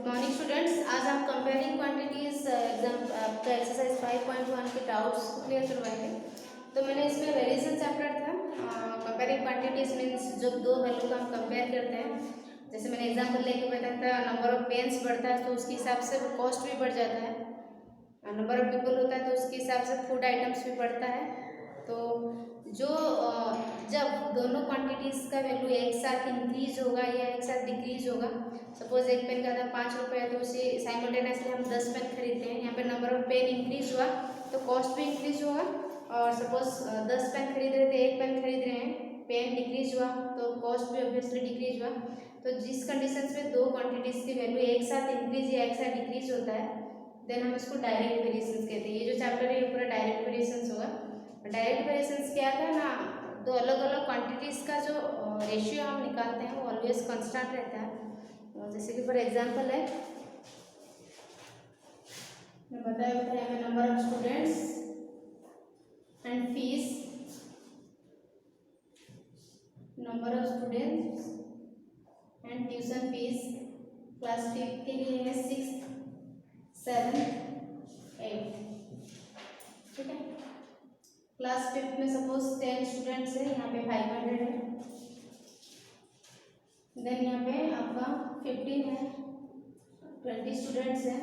Good morning students. आज हम comparing quantities exam आपका एक्सरसाइज 5.1 के डाउट्स क्लियर करवाएंगे। तो मैंने इसमें वेरिएशन चैप्टर था। कंपेयरिंग क्वांटिटीज मीन्स जब दो वैल्यू को हम कंपेयर करते हैं, जैसे मैंने एग्जाम्पल लेके बताया था, नंबर ऑफ पेन्स बढ़ता है तो उसके हिसाब से कॉस्ट भी बढ़ जाता है। नंबर ऑफ पीपल होता है तो उसके हिसाब से फूड आइटम्स भी बढ़ता है। तो जो जब दोनों क्वांटिटीज़ का वैल्यू एक साथ इंक्रीज होगा या एक साथ डिक्रीज होगा, सपोज एक पेन का दाम 5 रुपये है तो उसे साइमल्टेनियसली हम 10 पेन खरीदते हैं। यहाँ पे नंबर ऑफ पेन इंक्रीज हुआ तो कॉस्ट भी इंक्रीज होगा। और सपोज 10 पेन खरीद रहे थे, एक पेन खरीद रहे हैं, पेन डिक्रीज हुआ तो कॉस्ट भी ऑब्वियसली डिक्रीज हुआ। तो जिस कंडीशन में दो क्वांटिटीज़ की वैल्यू एक साथ इंक्रीज या एक साथ डिक्रीज होता है, देन हम इसको डायरेक्ट वेरिएशंस कहते हैं। ये जो चैप्टर है ये पूरा डायरेक्ट वेरिएशंस होगा। डायरेक्ट वेरिएशंस क्या था ना, दो अलग अलग क्वांटिटीज़ का जो रेशियो हम निकालते हैं वो ऑलवेज कांस्टेंट रहता है। जैसे कि फॉर एग्जांपल है, मैं बताया number of students and fees, number of students and tuition fees class 5 के लिए है 6, 7, 8। ठीक है, क्लास 5 में सपोज 10 स्टूडेंट्स है, यहाँ पे 500 है। देन यहाँ पे आपका 15 है, 20 स्टूडेंट्स हैं,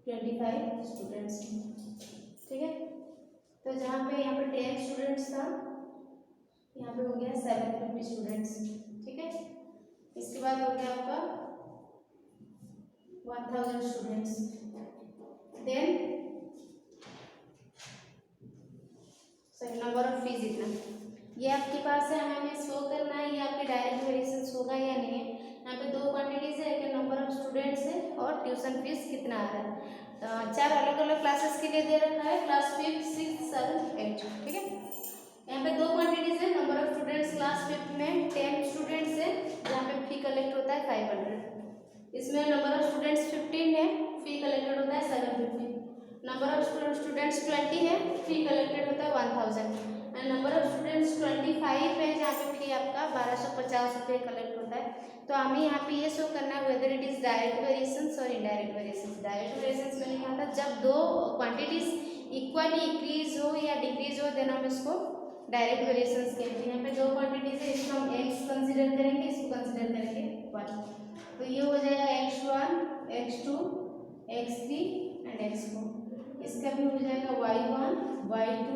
25 स्टूडेंट्स हैं। ठीक है, तो जहाँ पे यहाँ पे 10 स्टूडेंट्स था, यहाँ पे हो गया 750 स्टूडेंट्स। ठीक है, इसके बाद हो गया आपका 1000 students. Then number of fees इतना, ये आपके पास है, हमें शो करना है ये आपके डायरेक्ट वेरिएशंस होगा या नहीं है। यहाँ पे दो क्वांटिटीज है, एक नंबर ऑफ स्टूडेंट्स है और ट्यूशन फीस कितना आ रहा है। 4 अलग अलग क्लासेस के लिए दे रखा है, क्लास 5, 6, 7, 8। ठीक है, यहाँ पे दो क्वांटिटीज है, नंबर ऑफ स्टूडेंट्स क्लास 5 में 10 स्टूडेंट्स है, जहाँ पे फी कलेक्ट होता है 500। इसमें नंबर ऑफ स्टूडेंट्स 15 है, फी कलेक्टेड होता है 750। नंबर ऑफ स्टूडेंट्स 20 है, फी कलेक्टेड होता है 1000। एंड नंबर ऑफ स्टूडेंट्स 25 है, जहाँ पे फी आपका 1250 रुपये कलेक्ट होता है। तो हमें यहाँ पे ये शो करना है whether it is direct variations और इनडायरेक्ट वेरिएशंस। डायरेक्ट वेरिएशंस में लिखा था जब दो क्वांटिटीज इक्वली इंक्रीज हो या डिक्रीज हो, देन हम इसको डायरेक्ट वेरिएशंस कहते हैं। यहाँ पे दो क्वांटिटीज है, इसको हम x कंसिडर करेंगे, इसको कंसिडर करेंगे y। तो ये हो जाएगा x1, x2, x3 and x4। इसका भी हो जाएगा y1, y2,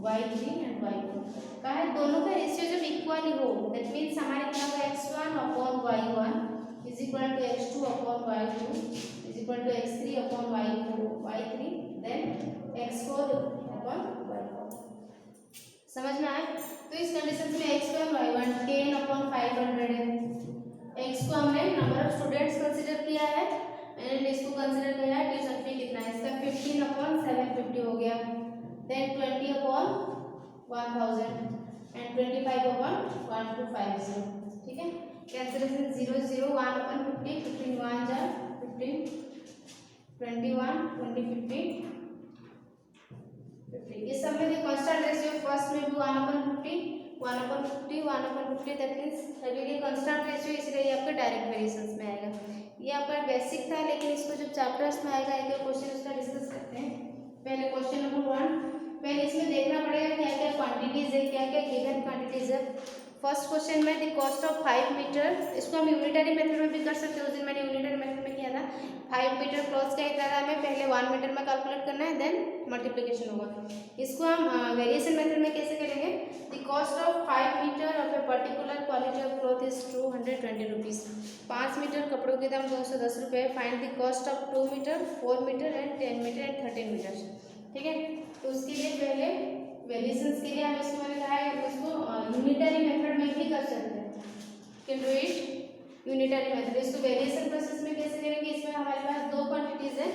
y3 and y4। कहा है दोनों का रेशियो जब इक्वली हो, दैट मीन्स हमारे क्या होगा x1 upon y1 is equal to x2 upon y2 is equal to x3 upon y3 then x4 upon y4। समझ में आए? तो इस कंडीशन में x1 y1 10 अपॉन 500 है। x को हमने नंबर ऑफ स्टूडेंट्स कंसीडर किया है एंड इसको कंसीडर किया है ट्यूशन फी कितना है, इसका 15 अपॉन 750 हो गया। Then 20 upon 1000 and 25 upon 1250। ठीक है, कैंसिलेशन 0 0 1 अपॉन 50, 15 1 जा 15, 21 20 50 50। इस सब में जो कांस्टेंट रेशियो फर्स्ट में भी 1 upon 50 1 upon 50 1 upon 50, that means सभी कांस्टेंट रेशियो, इसलिए ये आपका डायरेक्ट वेरिएशंस में आएगा। ये आपका बेसिक था, लेकिन इसको जब चैप्टर्स में आएगा एक क्वेश्चन उसका डिस्कस करते हैं। पहले क्वेश्चन नंबर 1, पहले इसमें देखना पड़ेगा क्या क्या क्वांटिटीज है, क्या क्या गिवन क्वांटिटीज है। फर्स्ट क्वेश्चन में द कॉस्ट ऑफ 5 मीटर, इसको हम यूनिटरी मेथड में भी कर सकते हैं। उस दिन मैंने यूनिटरी मेथड में किया था। 5 मीटर क्लॉथ का इतना हमें पहले 1 मीटर में कैलकुलेट करना है, देन मल्टीप्लिकेशन होगा। इसको हम वेरिएशन मेथड में कैसे करेंगे, the cost of 5 metre of a particular quality of cloth is 220 rupees. 5 metre कपड़ों के दाम 210 रुपये। Find the cost of 2 metre 4 metre and 10 metre and 13 metre. ठीक है, तो उसके लिए पहले वेरिएशंस के लिए हम इसको मैंने कहा है उसको यूनिटरी मेथड में भी कर सकते हैं, can do it unitary method. इसको वेरिएशन प्रोसेस में कैसे करेंगे, इसमें हमारे पास दो क्वांटिटीज है,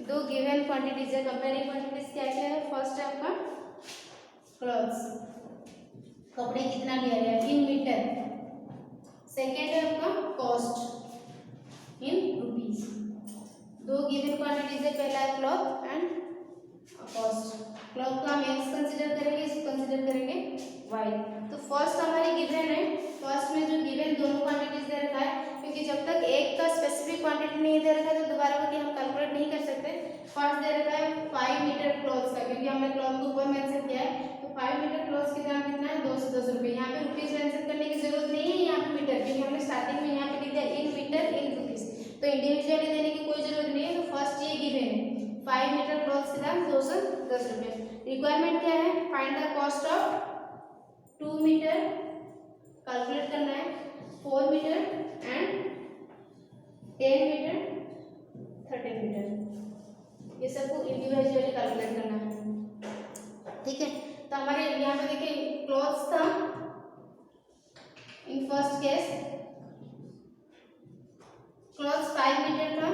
दो गिवन क्वांटिटीज है। कंपेयरिंग क्वांटिटीज क्या क्या है, फर्स्ट है आपका क्लॉथ्स, कपड़े कितना लिया गया इन मीटर। सेकेंड है आपका कॉस्ट इन रुपीज। दो गिवन क्वांटिटीज है, पहला है क्लॉथ एंड कॉस्ट। क्लॉथ को हम एक्स कंसिडर करेंगे, इसको कंसिडर करेंगे वाई। तो फर्स्ट हमारी गिवन है तो फर्स्ट में जो गिवन दोनों क्वांटिटीज दे रखा है, क्योंकि जब तक एक का स्पेसिफिक क्वांटिटी नहीं दे रखा है तो दोबारा करके हम कैलकुलेट नहीं कर सकते। फर्स्ट दे रखा है 5 मीटर क्लॉथ्स का, क्योंकि हमने क्लॉथ को ऊपर मेंशन किया है, तो 5 मीटर क्लॉथ्स की दाम कितना है 210 रुपये। यहाँ पे रुपीज मेंशन करने की जरूरत नहीं है, यहाँ पे मीटर, क्योंकि हमने स्टार्टिंग में यहाँ पे लिख दिया इन मीटर इन रुपीज, तो इंडिविजुअली देने की कोई जरूरत नहीं है। तो फर्स्ट ये गिवन है 5 मीटर क्लॉथ्स की दाम 210 रुपये। रिक्वायरमेंट क्या है, find the cost of 2 metre, calculate करना है 4 मीटर एंड 10 मीटर 13 मीटर, ये सबको इंडिविजुअली कैलकुलेट करना है। ठीक है, तो हमारे यहाँ पे देखिए क्लॉथ्स था in first case, cloths 5 metre था,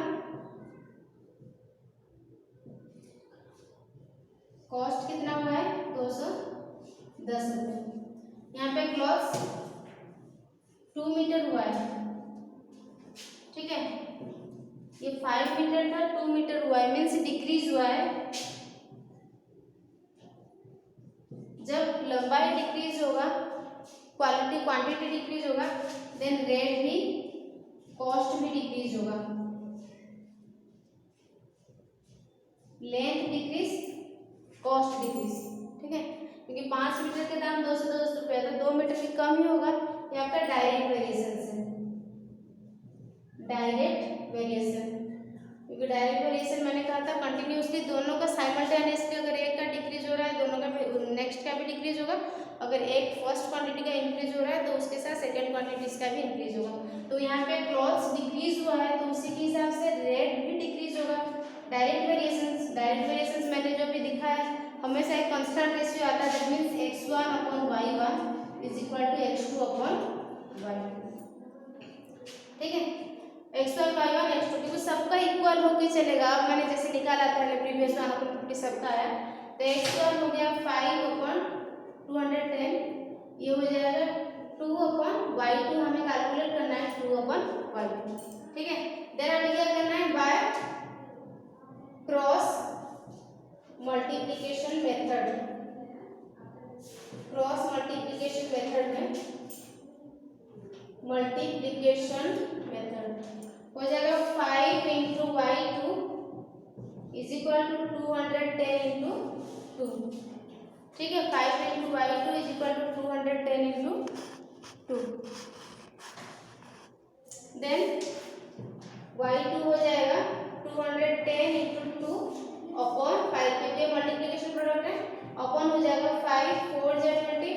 कॉस्ट कितना हुआ है 210 रुपये। यहाँ पे क्लॉथ्स 2 मीटर हुआ है, ठीक है, ये 5 मीटर था 2 मीटर हुआ है, मीन्स डिक्रीज हुआ है। जब लंबाई डिक्रीज होगा, क्वांटिटी डिक्रीज होगा, देन रेट भी, कॉस्ट भी डिक्रीज होगा। लेंथ डिक्रीज, कॉस्ट डिक्रीज, ठीक है, क्योंकि 5 मीटर के दाम 210 रुपये, तो 2 मीटर की कम ही होगा। ये आपका डायरेक्ट वेरिएशन है, डायरेक्ट वेरिएशन, क्योंकि डायरेक्ट वेरिएशन मैंने कहा था कंटिन्यूसली दोनों का साइमल्टेनियसली, अगर एक का डिक्रीज हो रहा है दोनों का भी नेक्स्ट का भी डिक्रीज होगा, अगर एक फर्स्ट क्वांटिटी का इंक्रीज हो रहा है तो उसके साथ सेकेंड क्वांटिटीज का भी इंक्रीज होगा। तो यहाँ पे क्लॉथ्स डिक्रीज हुआ है तो उसी के हिसाब से रेट भी डिक्रीज होगा। डायरेक्ट वेरिएशंस मैंने जो भी दिखा है, हमेशा एक कांस्टेंट रेशियो आता है, that means x1/y1 is equal to x2/y2, ठीक है, x1 y1 x2, क्योंकि सबका इक्वल होके चलेगा। अब मैंने जैसे निकाला था प्रीवियस वाला सबका आया, तो x1 हो गया 5/210, ये हो जाएगा 2/y2, हमें कैलकुलेट करना है 2/y2, ठीक है। देन हमें क्या करना है, by cross multiplication method, cross multiplication method में मल्टीप्लिकेशन मेथड हो जाएगा 5 × y2 इज इक्वल टू 210 × 2, ठीक है, 5 × y2 is equal to 210 × 2, then y2 हो जाएगा 210 × 2 अपॉन 5, क्योंकि मल्टीप्लिकेशन प्रोडक्ट है, अपॉन हो जाएगा 5 4 जा 20,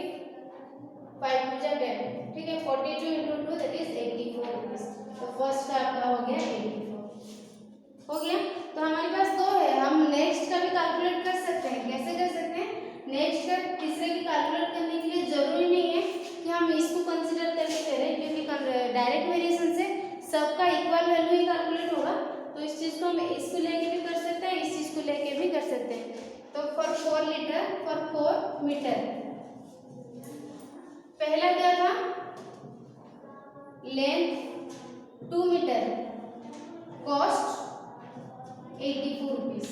5 2 जा 10, ठीक है, 42 × 2 दैट इज 84 रुपीज। तो फर्स्ट का आपका हो गया 84 हो गया। तो हमारे पास दो है, हम नेक्स्ट का भी कैलकुलेट कर सकते हैं। कैसे कर सकते हैं, नेक्स्ट का तीसरे की कैलकुलेट करने के लिए जरूरी नहीं है कि हम इसको कंसीडर करके करें, क्योंकि डायरेक्ट वेरिएशन से सबका इक्वल वैल्यू ही कैलकुलेट होगा। तो इस चीज को हम इसको लेके भी कर सकते हैं, इस चीज को लेके भी कर सकते हैं। तो फॉर 4 मीटर पहला क्या था, length 2 metre, cost 84 rupees,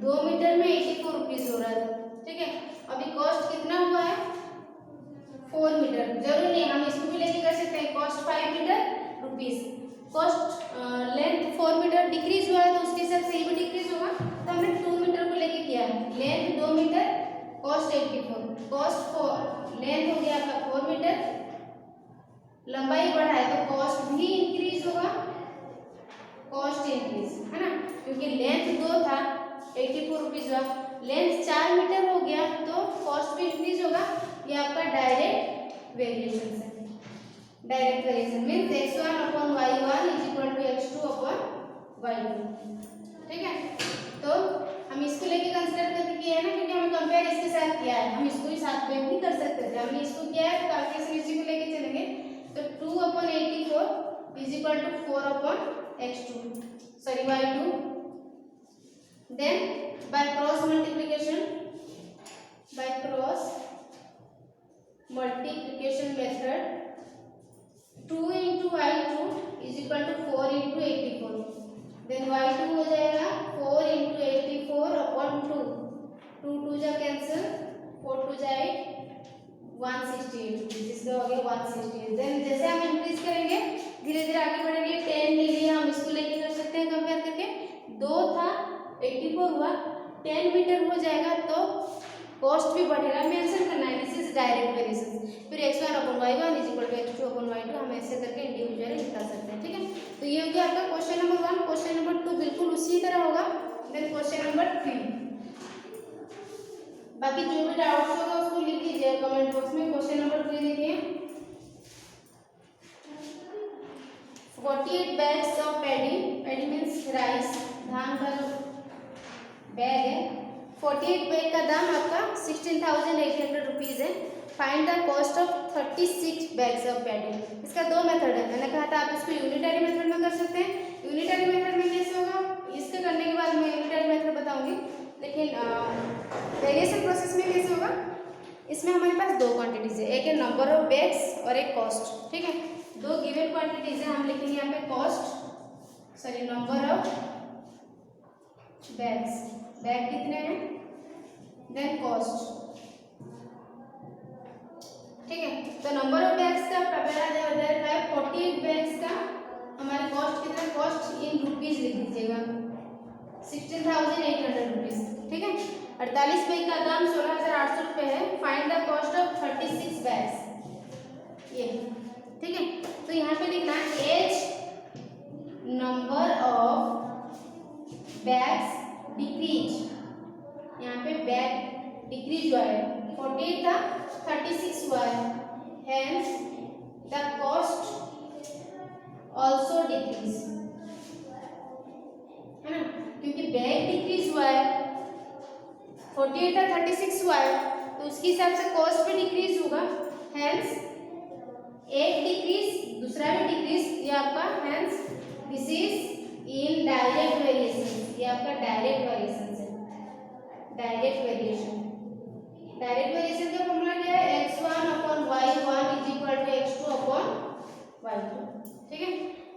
2 metre में 84 रुपीज हो रहा था, ठीक है। अभी कॉस्ट कितना हुआ है 4 मीटर, जरूरी नहीं हम इसको भी लेके कर सकते हैं, cost 5 metre rupees, cost length 4 metre decrease हुआ है तो उसके हिसाब से ये भी डिक्रीज होगा। तो हमने 2 मीटर को लेके किया है, length 2 metre, cost 84, cost 4, length हो गया आपका 4 मीटर, लंबाई बढ़ा है तो कॉस्ट भी इंक्रीज होगा, कॉस्ट इंक्रीज है ना, क्योंकि लेंथ 2 था 84 रुपीज हुआ, लेंथ 4 मीटर हो गया तो कॉस्ट भी इंक्रीज होगा। ये आपका डायरेक्ट वेरिएशन है। Direct variation means x1/y1 is equal to x2/y2, ठीक है। तो हम इसको लेके कंसीडर करके किया है ना, क्योंकि हमें कंपेयर इसके साथ किया है, हम इसको ही साथ में भी कर सकते थे, हमने इसको किया है तो कैलकुलेशन इसी को लेके चलेंगे। तो 2/84 is equal to 4/x2 sorry y2, then by cross multiplication method 2 × y2 is equal to 4 × 84, then y2 हो जाएगा 4 × 84 अपॉन 2, 2 2 जा कैंसिल, 4 2 जा 8, 168 रुपीज, इसका हो गया 160। देन जैसे हम इंक्रीज करेंगे धीरे धीरे आगे बढ़ेंगे। 10 ले लिया हम, इसको लेके कर सकते हैं कंपेयर करके। 2 था 84 हुआ, 10 मीटर हो जाएगा तो कॉस्ट भी बढ़ेगा, मेंशन करना है। This is direct variation. फिर x1/y1 = x2/y2 हम ऐसे करके इंडिविजुअली निकाल सकते हैं, ठीक है। तो ये हो गया आपका क्वेश्चन नंबर 1। क्वेश्चन नंबर 2 बिल्कुल उसी तरह होगा। देन क्वेश्चन नंबर 3, बाकी जो भी डाउट्स होगा उसको लिख लीजिए कमेंट बॉक्स में। क्वेश्चन नंबर 3 देखिए, 48 bags of paddy means rice, धान का जो बैग है, 48 बैग का दाम आपका 16,800 रुपीज़ है। Find the cost of 36 bags of paddy. इसका 2 मेथड है, मैंने कहा था आप इसको यूनिटरी मेथड में कर सकते हैं। यूनिटरी मेथड में कैसे होगा, इसके करने के बाद मैं यूनिटरी मेथड बताऊंगी, लेकिन वेरिएशन प्रोसेस में कैसे होगा, इसमें हमारे पास 2 क्वांटिटीज है, एक है नंबर ऑफ बैग्स और एक कॉस्ट, ठीक है। 2 गिवन क्वांटिटीज है, हम लिखेंगे यहाँ पे cost, sorry number of bags, bag कितने हैं, देन कॉस्ट, ठीक है। तो नंबर ऑफ बैग्स का पहला जो है 48 बैग्स का हमारे कॉस्ट कितना, कॉस्ट इन रुपीज लिख दीजिएगा 16,800 रुपीज, ठीक है। 48 बैग का दाम 16,800 रुपये है। Find the cost of 36 bags, ये, ठीक है। तो यहाँ पे लिखना है as number of bags decrease, यहाँ पे बैग डिक्रीज हुआ है, 48 था 36 हुआ है, hence the cost also decrease, है ना, क्योंकि बैग डिक्रीज हुआ है, 48 था 36 हुआ है, तो उसके हिसाब से कॉस्ट भी डिक्रीज होगा, हेंस एक डिक्रीज दूसरा भी डिक्रीज, ये आपका hence this is in direct variation, ये आपका डायरेक्ट वेरिएशन है, डायरेक्ट वेरिएशन। डायरेक्ट वेरिएशन का फॉर्मूला क्या है, x1/y1 = x2/y2, ठीक है।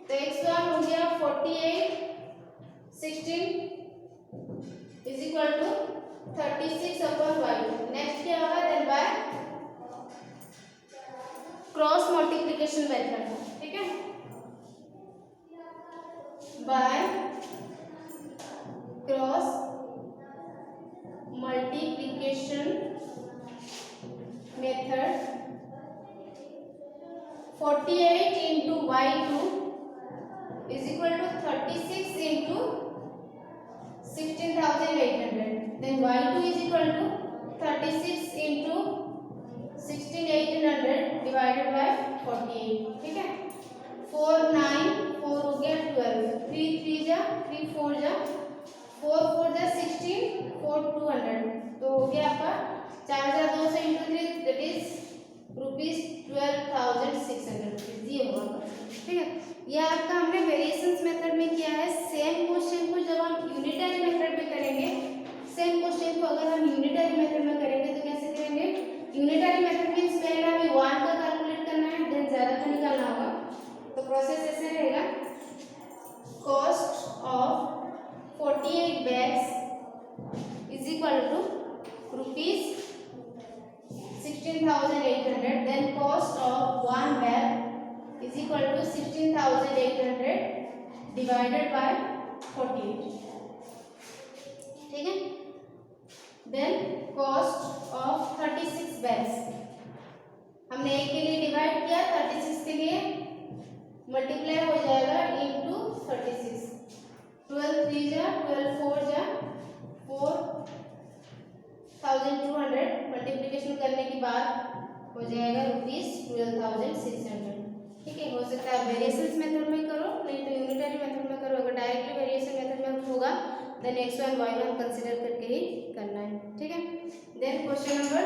तो x1 हो गया 48 16 = 36/y2। नेक्स्ट क्या होगा, then by cross multiplication method, ठीक है, by cross multiplication method 48 into y2 = 36 into 16,800, then y2 = 36 into 16,800 divided by 48, ठीक है। 4 9 4 हो गया 12, 3 3 जा 3 4 जा 4 4 जा 16 4 200, तो हो गया आपका 4,200 × 3 दैट इज ₹12,600 रुपीज, ये होगा, ठीक है। ये आपका हमने वेरिएशंस मेथड में किया है। सेम क्वेश्चन को जब हम यूनिटरी मेथड में करेंगे, सेम क्वेश्चन को अगर हम यूनिटरी मेथड में करेंगे तो कैसे करेंगे, यूनिटरी मेथड मींस पहले हमें 1 का कैलकुलेट करना है, देन ज़्यादा का निकालना होगा। तो प्रोसेस ऐसे रहेगा, cost of 48 bags = rupees 16,800, then cost of 1 bag = 16,800 divided by 48, ठीक है। then cost of 36 bags, हमने एक के लिए डिवाइड किया, 36 के लिए मल्टीप्लाई हो जाएगा इंटू 36, 12 3 जा 12 4 जा 4,200 मल्टीप्लिकेशन करने के बाद हो जाएगा ₹12,600, ठीक है। हो सकता है वेरिएशंस मेथड में करो, नहीं तो यूनिटरी मेथड में करो। अगर डायरेक्टली वेरिएशन मेथड में होगा देन x1 y1 कंसीडर करके ही करना है, ठीक है। Then question number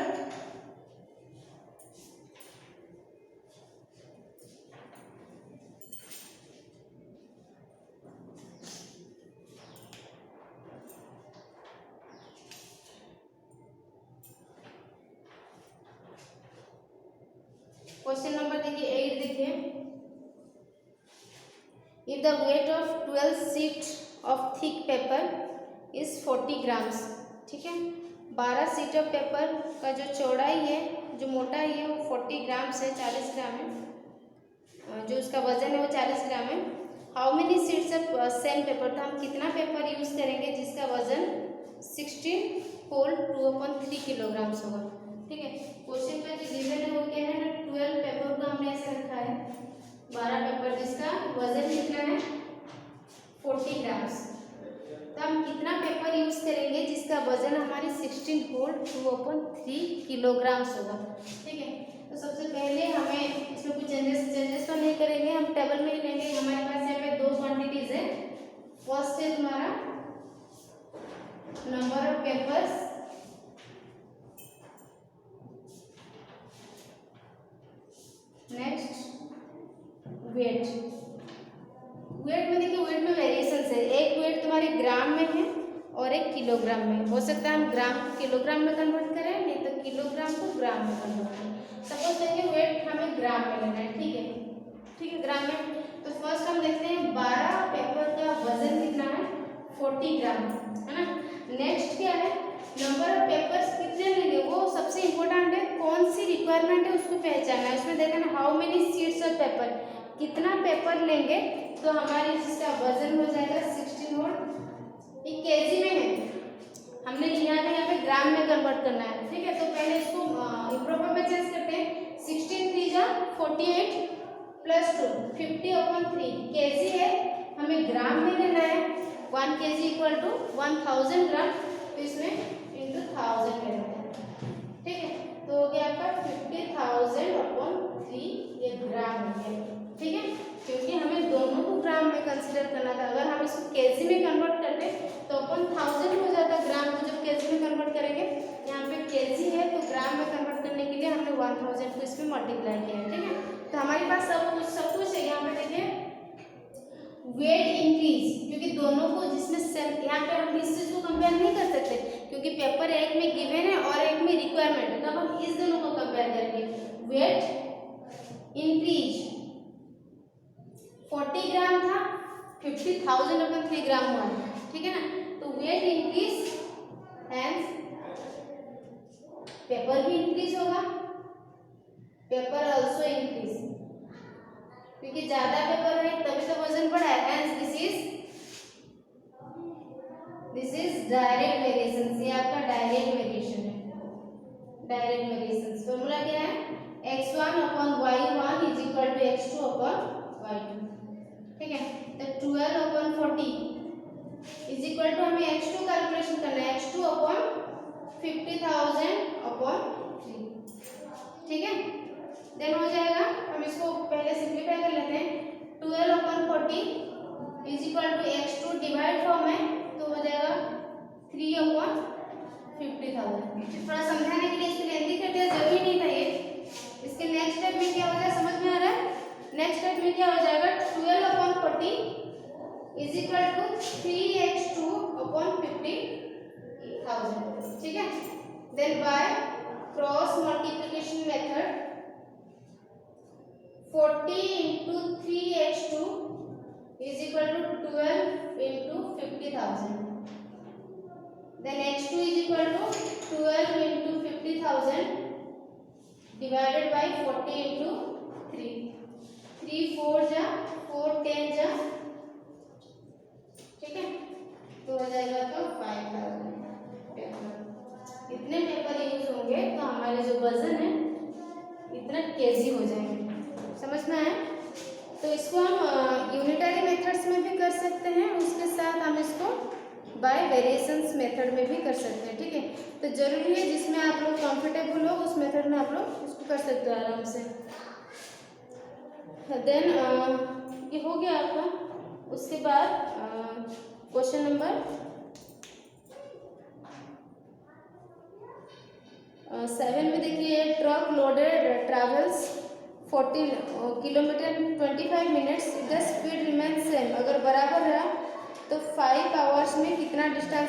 question number देखिए 8 देखिए, if the weight of 12 sheet of thick paper is 40 grams, ठीक है। 12 शीट ऑफ पेपर का जो चौड़ाई है, जो मोटाई है वो 40 ग्राम्स है, 40 ग्राम है। जो उसका वजन है वो 40 ग्राम है। How many sheets of same paper, तो हम कितना पेपर यूज़ करेंगे जिसका वजन 16 होल 2/3 किलोग्राम्स होगा। ठीक है, क्वेश्चन का जो गिवन है वो क्या है ना, 12 पेपर को हमने ऐसे रखा है, 12 पेपर जिसका वजन कितना है 40 ग्राम्स। तो हम कितना पेपर यूज़ करेंगे जिसका वजन हमारी 16 होल 2/3 किलोग्राम्स होगा। ठीक है, तो सबसे पहले हमें इसमें कुछ चेंजेस तो नहीं करेंगे, हम टेबल में ही लेंगे। हमारे पास यहाँ पे दो क्वांटिटीज है। फर्स्ट है तुम्हारा number of papers, next weight. Weight में देखिए, वेट में वेरिएशन है, एक वेट तुम्हारे ग्राम में है और एक किलोग्राम में। हो सकता है हम ग्राम को किलोग्राम में कन्वर्ट करें, नहीं तो किलोग्राम को ग्राम में कन्वर्ट करें। सपोज देखिए वेट हमें ग्राम में लेना है। ठीक है, ठीक है, ग्राम में। तो फर्स्ट हम देखते हैं 12 पेपर का वजन कितना है 40 ग्राम, है ना। नेक्स्ट क्या है, नंबर ऑफ पेपर्स कितने लेंगे, वो सबसे इम्पोर्टेंट है। कौन सी रिक्वायरमेंट है उसको पहचानना है। इसमें देखा ना, how many sheets of paper, कितना पेपर लेंगे तो हमारी जिसका वजन हो जाएगा 16 होल। ये केजी में है, हमने यहाँ पे ग्राम में कन्वर्ट करना है। ठीक है, तो पहले इसको इम्प्रॉपर में चेंज करते हैं। 16 3 जा 48 प्लस 2 50/3 केजी है, हमें ग्राम में लेना है। 1 केजी इक्वल टू 1000 ग्राम, तो इसमें इंटू 1000 में लेना है। ठीक है, तो हो गया आपका 50,000/3, ये ग्राम हो गया। ठीक है, क्योंकि हमें दोनों को ग्राम में कंसीडर करना था। अगर हम इसको केजी में कन्वर्ट करते तो अपन 1000 हो जाता, ग्राम को जब केजी में कन्वर्ट करेंगे। यहाँ पे केजी है तो ग्राम में कन्वर्ट करने के लिए हमने 1000 को इसमें मल्टीप्लाई किया है। ठीक है, तो हमारे पास सब कुछ है। यहाँ पे देखिए वेट इंक्रीज, क्योंकि दोनों को जिसमें सेम, यहाँ पे हम इस चीज को कंपेयर नहीं कर सकते क्योंकि पेपर एक में गिवन है और एक में रिक्वायरमेंट है, तो हम इस दोनों को कंपेयर करेंगे। वेट इंक्रीज 40 ग्राम था, 50,000/3 ग्राम हुआ। ठीक है ना, तो वेट इंक्रीज हैंस पेपर भी इंक्रीज होगा, पेपर ऑल्सो इंक्रीज, क्योंकि ज्यादा पेपर है तभी तो वजन बढ़ा है। Hence this is direct variation. ये आपका डायरेक्ट वेरिएशन है। डायरेक्ट वेरिएशन फॉर्मूला क्या है, x1/y1 is equal to x2/y2। ठीक है, तो 12/40 इज इक्वल टू हमें x2 कैलकुलेशन करना है, x2/50,000/3। ठीक है, देन हो जाएगा, हम इसको पहले सिंप्लीफाई कर लेते हैं। 12/40 is equal to x2 divide form है, तो हो जाएगा 3/50,000। थोड़ा समझाने के लिए इसको लेंदी करते हैं, जरूरी नहीं था ये। इसके नेक्स्ट स्टेप में क्या हो जाएगा, समझ में आ रहा है। नेक्स्ट स्टेप में क्या हो जाएगा, 12/40 इज इक्वल टू 3x2/50,000। ठीक है, then by cross multiplication method 40 into 3x2 is equal to 12 into 50,000. Then x2 is equal to 12 into 50,000 divided by 40 into 3. 3 4 जा 4 10 जा, ठीक है, तो हो जाएगा तो 5000 पेपर। इतने पेपर यूज होंगे तो हमारे जो वजन है इतना केजी हो जाएंगे। समझ में आया। तो इसको हम यूनिटरी मेथड्स में भी कर सकते हैं, उसके साथ हम इसको बाय वेरिएशंस मेथड में भी कर सकते हैं। ठीक है, तो जरूरी है जिसमें आप लोग कंफर्टेबल हो उस मेथड में आप लोग इसको कर सकते हो आराम से। देन ये हो गया आपका। उसके बाद क्वेश्चन नंबर 7 में देखिए, truck loaded travels 14 kilometre 25 minutes, the speed remain same. अगर बराबर रहा तो 5 आवर्स में कितना डिस्टेंस